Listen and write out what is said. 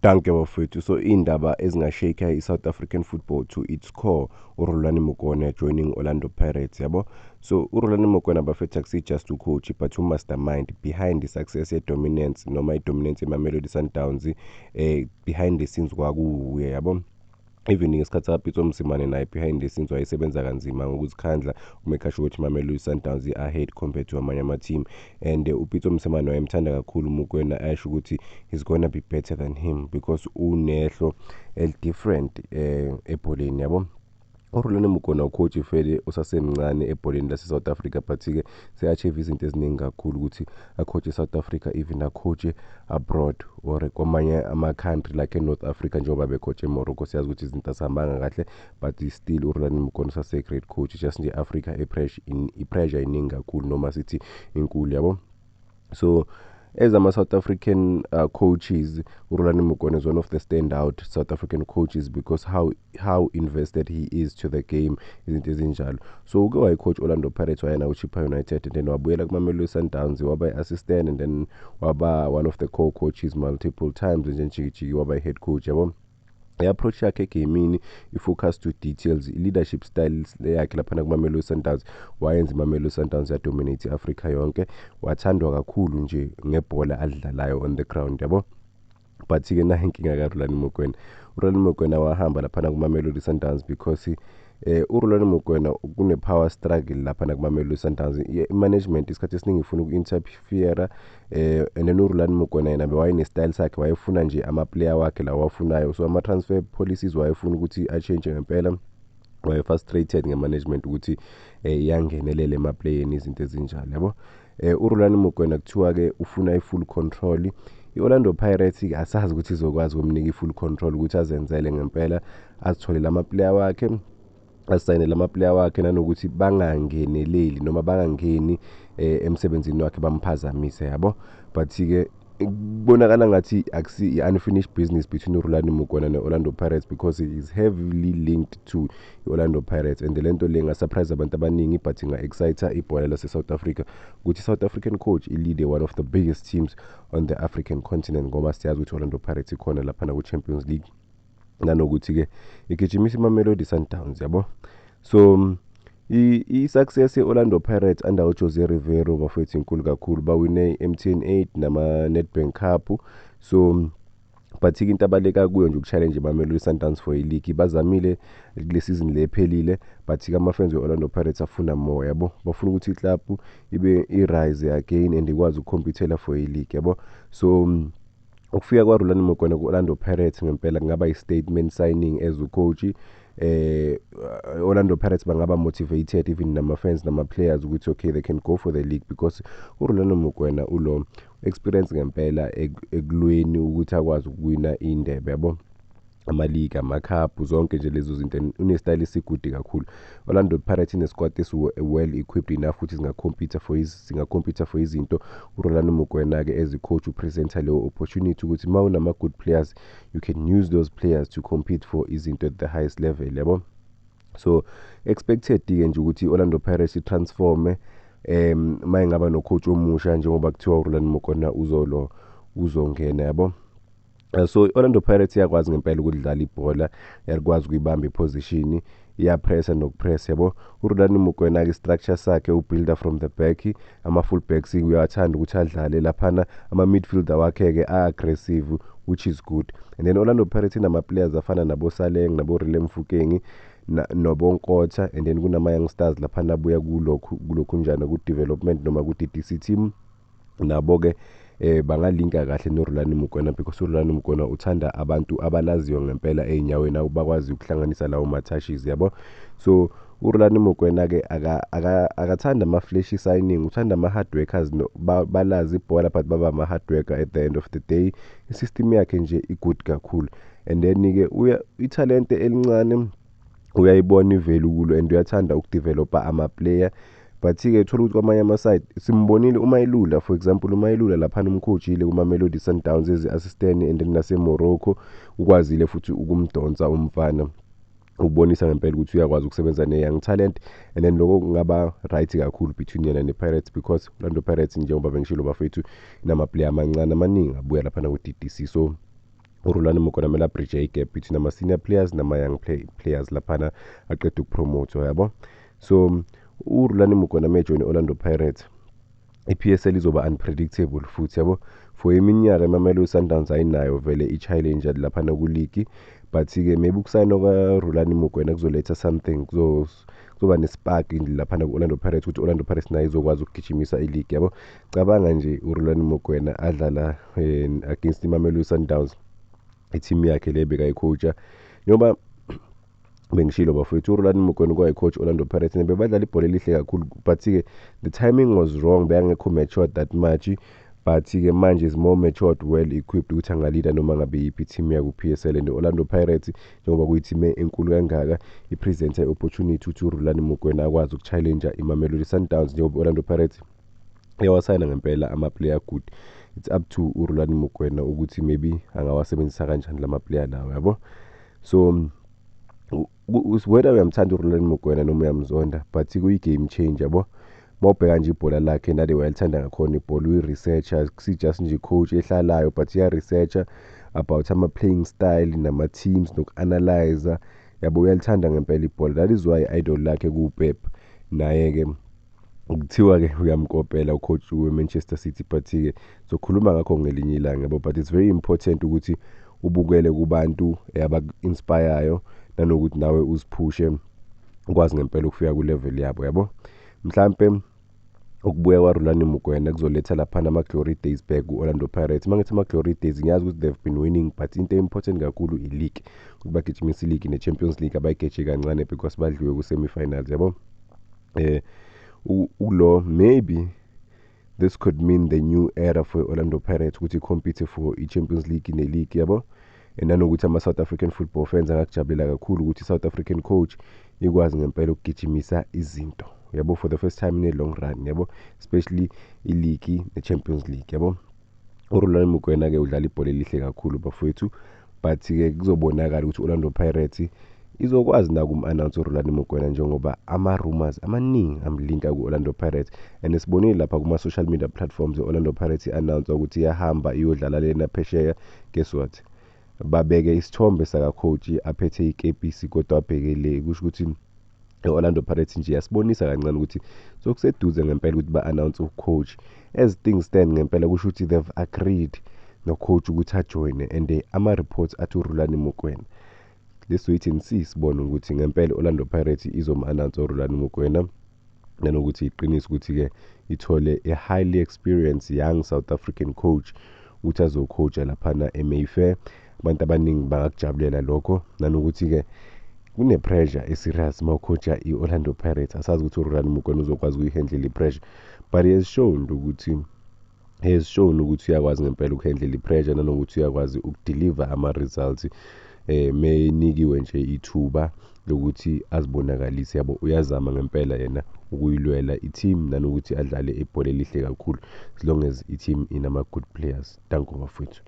Danke bafethu. So indaba ezingashake i-South African football to its core, uRolani Mokone joining Orlando Pirates, yabo. So uRolani Mokone bafethu akusi just ucoach but mastermind behind the success dominance noma i-dominance eMamelodi Sundowns, behind the scenes kwakuye, yabo. Even ngesikhathi kaPitso Msimane naye behind the scenes wayesebenza kanzima ngokuzikhandla ukumake sure ukuthi Mamelodi Sundowns ahead compared to amanye ama-team, and uPitso Msimane wayemthanda kakhulu Mokoena, ayasho ukuthi he's gonna be better than him because unehlo el-different ebholeni, yabo. uRolani Mokona ucoach vele usasemncane ebholeni lase-South Africa, but-ke se-achieve izinto eziningi kakhulu ukuthi acoach e-South Africa, even acoach abroad or kwamanye ama-country like e-North Africa njengoba becoach e-Morocco. Siyazi ukuthi izinto azihambanga kahle, but still uRolani Mokona usase-great coach. Just nje Africa i-pressure iningi kakhulu noma sithi inkulu, yabo. So as South African coaches, uRolani Mokone is one of the standout South African coaches because how invested he is to the game, isn't ezinjalo. So uke wayicoach Orlando Pirates wayena uChippa United, and then wabuyela kuMamelodi Sundowns waba assistant, and then waba one of the co-coaches multiple times, and then jiki waba head coach, yabo. I-approach yakhe egamini i-focus to details, i-leadership styles yakhe laphana kuMamelodi Sundowns wayenza iMamelodi Sundowns yadominate i-Africa yonke. Wathandwa kakhulu nje ngebhola adlalayo on the ground, yabo. But-ke nayo inkinga kaRolani Mokoena. uRolani Mokoena wahamba laphana kuMamelodi Sundowns because uRolani Mokoena kune-power struggle laphana kuMamelodi Sundowns. I-management isikhathi esiningi ifuna uku-interfere, and then uRolani Mokoena yena wayene-style sakhe, wayefuna nje ama-player wakhe la wafunayo. So ama-transfer policies wayefuna ukuthi a-change ngempela. Waye-frustrated nge-management ukuthi yangenelele emaplayeni izinto ezinjalo, yabo. uRolani Mokoena kuthiwa-ke ufuna i-full control. I-Orlando Pirates asazi ukuthi izokwazi ukumnika i-full control ukuthi azenzele ngempela, azitholele ama-player wakhe, asayinele ama-player wakhe, nanokuthi bangangeneleli noma bangangeni emsebenzini wakhe bamphazamise, yabo. But-ke kubonakala ngathi akusi i-unfinished business between uRolani Mokoena ne-Orlando Pirates because he is heavily linked to i-Orlando Pirates, and lento le ingasurprise abantu abaningi, but inga-excite ibhola lase-South Africa ukuthi i-South African coach i-lead one of the biggest teams on the African continent, ngoba siyazi ukuthi Orlando Pirates ikhona laphana ku-Champions League, nanokuthi-ke igijimisa iMamelodi Sundowns, yabo. So i-success ye-Orlando Pirates under uJose Rivero bafethu inkulu kakhulu. Bawine i-MTN 8 nama-Nedbank Cup. So but-ke into abaleka kuyo nje ukuchallenge iMamelodi Sundowns for i-league. Bazamile kule season le ephelile, but-ke ama-fans we-Orlando Pirates afuna more, yabo. Bafuna ukuthi i-club ibe i-rise again and ikwazi ukucompetela for i-league, yabo. So ukufika kwaRolani Mokoena ku-Orlando Pirates ngempela kungaba i-statement signing as ucoach. Orlando Pirates bangaba motivated, even nama-fans nama-players, ukuthi okay they can go for the league because uRolani Mokoena ulo experience ngempela ekulweni ukuthi akwazi ukuwina indebe, yabo. Ama-league, ama-cup, zonke nje lezo zinto, une-style esigudi kakhulu. Orlando Pirates ine-squad well equipped enough ukuthi zinga-compete for izinto. uRolani Mokoena-ke as a-coach upresenta leyo opportunity ukuthi uma unama-good players you can use those players to compete for izinto at the highest level, yabo. So expected-ke nje ukuthi i-Orlando Pirates i-transforme uma ingaba no-coach omusha njengoba kuthiwa uRolani Mokoena uzongena, yabo. So i-Orlando Pirates iyakwazi ngempela ukudlala ibhola, iyakwazi ukuyibamba iposition, iyapressa nokupress, yabo. uRolani Mokoena-ke structure sakhe ubuilder from the back, ama-full backs uyathanda ukuthi adlale laphana, ama-midfielder wakhe-ke aggressive, which is good. And then Orlando Pirates inama-players afana nabo Saleng, nabo Rilem Mofokeng, noBonkotha, and then kunama-youngsters laphana abuya kulokhu njani ku-development noma ku-DDC team, nabo-ke bangalinka kahle noRolani Mokoena because uRolani Mokoena uthanda abantu abalaziyo ngempela ey'nyaweni, bakwazi ukuhlanganisa lawo ma-touches, yabo. So uRolani Mokoena-ke akathanda ama-flashy signing, uthanda ama-hard workers, balazi ibhola but baba ama-hard worker at the end of the day. I-system yakhe nje i-good kakhulu, and then-ke ithalente elincane uyayibona ivelu kulo, and uyathanda ukudevelopa ama-player. But-ke thola ukuthi kwamanye ama-side simbonile uMailula, for example uMailula laphana umcoachile kuMamelodi Sundowns as assistant, and then nase-Morocco ukwazile futhi ukumdonsa umfana, ukubonisa ngempela ukuthi uyakwazi ukusebenza ne-young talent. And then lokho kungaba right kakhulu between yena ne-Pirates because Orlando Pirates njengoba bengishilo bafethu inama-player amancane amaningi abuya laphana ku-DDC. So uRhulani Mokwena kumele abridge igap between ama-senior players nama-young players laphana aqeda ukupromotha yabo. So uRhulani Mokwena mejoyine Orlando Pirates, i-PSL izoba unpredictable futhi yabo. For iminyaka iMamelodi Sundowns ayinayo vele i-challenger laphana kuligi, but-ke maybe ukusayina kwaRhulani Mokwena kuzoletha something, kuzoba ne-spark laphana ku-Orlando Pirates ukuthi Orlando Pirates nayo izokwazi ukugijimisa iligi yabo. Cabanga nje uRhulani Mokwena adlala against iMamelodi Sundowns, i-team yakhe le bekayicoacha, njengoba bengishilo bafowethu uRhulani Mokwena kwayi-coach Orlando Pirates bebadlala ibhola elihle kakhulu, but-ke the timing was wrong, bengekho matured that much, but-ke manje is more matured, well equipped ukuthi angalida noma ngabe yiphi team yaku-PSL. And Orlando Pirates njengoba kuyithime enkulu kangaka, ipresenta i-opportunity ukuthi uRhulani Mokwena akwazi uku-challenger iMamelodi Sundowns njengoba Orlando Pirates iyawasayina ngempela ama-player good. It's up to uRhulani Mokwena ukuthi maybe angawasebenzisa kanjani lama-player lawo yabo. So whether uyamthanda uRhulani Mokwena noma uyamzonda, but kuyi-game changer yabo. Mawubheka nje ibhola lakhe nale wayelithanda ngakhona ibhola, uyi-researcher, si-just nje coach ehlalayo, but iya-researcher about ama-playing style nama-teams noku-analyzer yabo. Uyalithanda ngempela ibhola, that is why i-idol lakhe kuPep. Naye-ke kuthiwa-ke uyamkopela ucoach we-Manchester City, but-ke sokhuluma ngakho ngelinye ilanga yabo. But it's very important ukuthi ubukele kubantu abaku-inspireyo, nanokuthi nawe uziphushe ukwazi ngempela ukufika ku-level yabo yabo. Mhlampe ukubuya kwaRhulani Mokwena kuzoletha laphana ama-glory days back ku-Orlando Pirates. Uma ngithi ama-glory days ngiyazi ukuthi they've been winning, but into important kakhulu i-league, ukuthi bagijimisa i-league ne-Champions League abayigeje kancane because badliwe ku-semi-finals yabo. Maybe this could mean the new era for Orlando Pirates ukuthi compete for i-Champions League ne-league yabo. And nanokuthi ama-South African football fans angakujabulela kakhulu ukuthi i-South African coach ikwazi ngempela ukugijimisa izinto yabo, for the first time in a long run yabo, especially i-league ne-Champions League yabo. uRhulani Mokwena-ke udlala ibhola elihle kakhulu bafowethu, but-ke kuzobonakala ukuthi Orlando Pirates izokwazi na ukum-announce uRhulani Mokwena, njengoba ama-rumors amaningi amlinka ku-Orlando Pirates. And sibonile lapha kuma-social media platforms Orlando Pirates i-announce ukuthi iyahamba iyodlala lena phesheya. Guess what, babeke isithombe saka-coach aphethe ikepisi kodwa abhekele, kusho ukuthi Orlando Pirates nje yasibonisa kancane ukuthi sokuseduze ngempela ukuthi ba-announce ucoach. As things stand ngempela kusho ukuthi they've agreed no-coach ukuthi ajoyine, and ama-reports athi uRhulani Mokwena. Let's wait and see, sibone ukuthi ngempela Orlando Pirates izom-announce uRhulani Mokwena, nanokuthi iqinise ukuthi-ke ithole a highly experienced young South African coach ukuthi azocoacha laphana eMayfair. Abantu abaningi bangakujabulela lokho, nanokuthi-ke kune-pressure eserious uma ucoacha i-Orlando Pirates. Asazi ukuthi uRhulani Mokwena uzokwazi ukuyihandle i-pressure, but he has shown ukuthi uyakwazi ngempela ukuhandle i-pressure, nanokuthi uyakwazi ukudeliver ama-results menikiwe nje ithuba lokuthi azibonakalise yabo. Uyazama ngempela yena ukuyilwela i-team, nanokuthi adlale ibhola elihle kakhulu, as long as i-team inama-good players. Danko bafowethu.